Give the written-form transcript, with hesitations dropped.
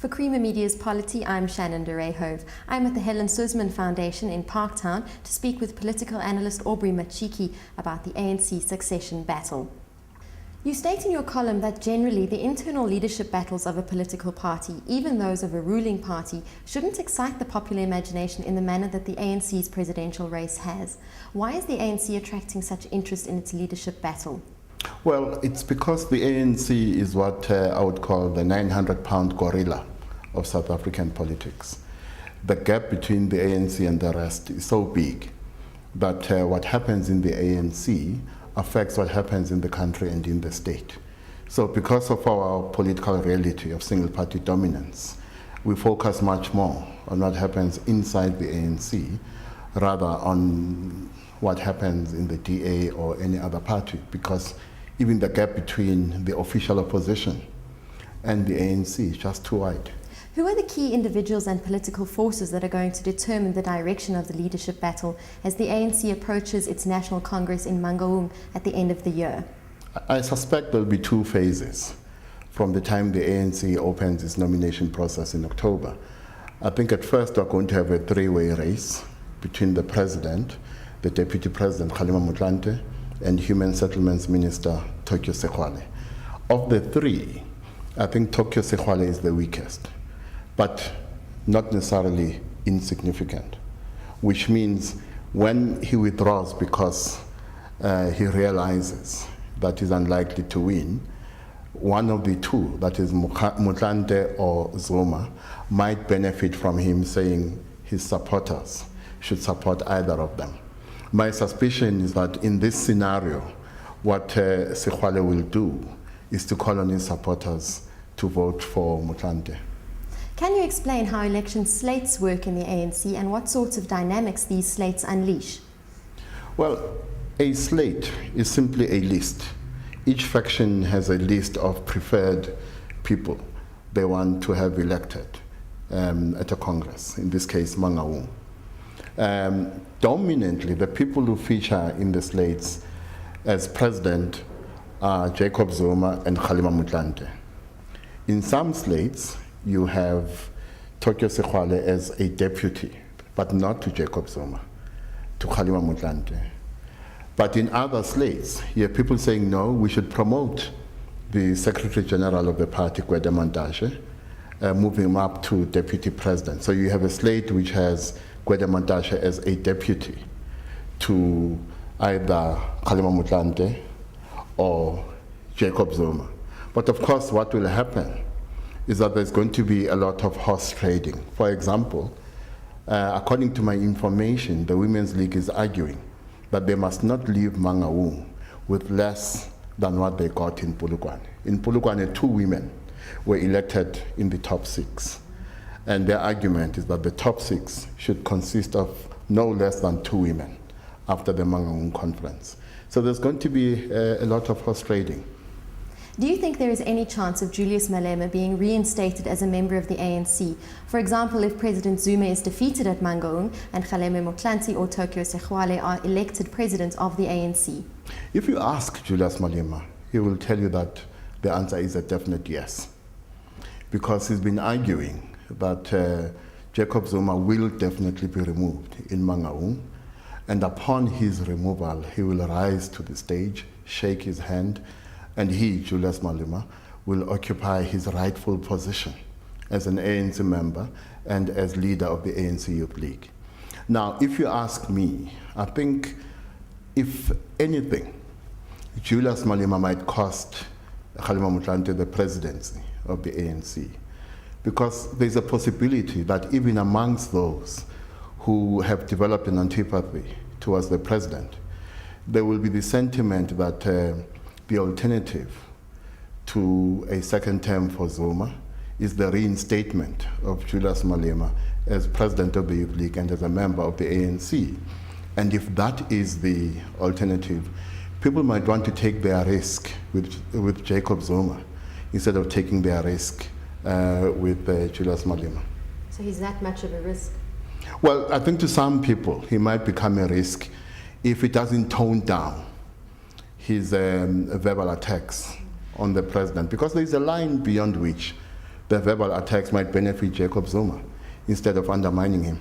For Creamer Media's Polity, I'm Shannon de Rehove. I'm at the Helen Suzman Foundation in Parktown to speak with political analyst Aubrey Machiki about the ANC succession battle. You state in your column that generally the internal leadership battles of a political party, even those of a ruling party, shouldn't excite the popular imagination in the manner that the ANC's presidential race has. Why is the ANC attracting such interest in its leadership battle? Well, it's because the ANC is what I would call the 900-pound gorilla of South African politics. The gap between the ANC and the rest is so big that what happens in the ANC affects what happens in the country and in the state. So because of our political reality of single-party dominance, we focus much more on what happens inside the ANC rather on what happens in the DA or any other party, because even the gap between the official opposition and the ANC is just too wide. Who are the key individuals and political forces that are going to determine the direction of the leadership battle as the ANC approaches its National Congress in Mangaung at the end of the year? I suspect there will be two phases from the time the ANC opens its nomination process in October. I think at first we're going to have a three-way race between the President, the Deputy President Kgalema Motlanthe, and Human Settlements Minister Tokyo Sekgwale. Of the three, I think Tokyo Sekgwale is the weakest, but not necessarily insignificant, which means when he withdraws because he realizes that he's unlikely to win, one of the two, that is Motlanthe or Zuma, might benefit from him saying his supporters should support either of them. My suspicion is that in this scenario, what Sekgwale will do is to call on his supporters to vote for Motlanthe. Can you explain how election slates work in the ANC and what sorts of dynamics these slates unleash? Well, a slate is simply a list. Each faction has a list of preferred people they want to have elected at a Congress, in this case Mangaung. Dominantly, the people who feature in the slates as president are Jacob Zuma and Kgalema Motlanthe. In some slates, you have Tokyo Sekgwale as a deputy, but not to Jacob Zuma, to Kgalema Motlanthe. But in other slates, you have people saying, no, we should promote the Secretary General of the party, Gwede Mantashe, moving him up to deputy president. So you have a slate which has Gwede Mantashe as a deputy to either Kgalema Motlanthe or Jacob Zuma. But of course, what will happen is that there's going to be a lot of horse trading. For example, according to my information, the Women's League is arguing that they must not leave Mangaung with less than what they got in Polokwane. In Polokwane, 2 women were elected in the top 6. And their argument is that the top 6 should consist of no less than 2 women after the Mangaung conference. So there's going to be a lot of horse trading. Do you think there is any chance of Julius Malema being reinstated as a member of the ANC? For example, if President Zuma is defeated at Mangaung and Kgalema Motlanthe or Tokyo Sekgwale are elected president of the ANC? If you ask Julius Malema, he will tell you that the answer is a definite yes. Because he's been arguing that Jacob Zuma will definitely be removed in Mangaung, and upon his removal, he will rise to the stage, shake his hand, and he, Julius Malema, will occupy his rightful position as an ANC member and as leader of the ANC Youth League. Now, if you ask me, I think if anything, Julius Malema might cost Kgalema Motlanthe the presidency of the ANC, because there's a possibility that even amongst those who have developed an antipathy towards the president, there will be the sentiment that the alternative to a second term for Zuma is the reinstatement of Julius Malema as president of the Youth League and as a member of the ANC. And if that is the alternative, people might want to take their risk with Jacob Zuma instead of taking their risk with Julius Malema. So he's that much of a risk? Well, I think to some people he might become a risk if it doesn't tone down his verbal attacks on the president, because there's a line beyond which the verbal attacks might benefit Jacob Zuma instead of undermining him.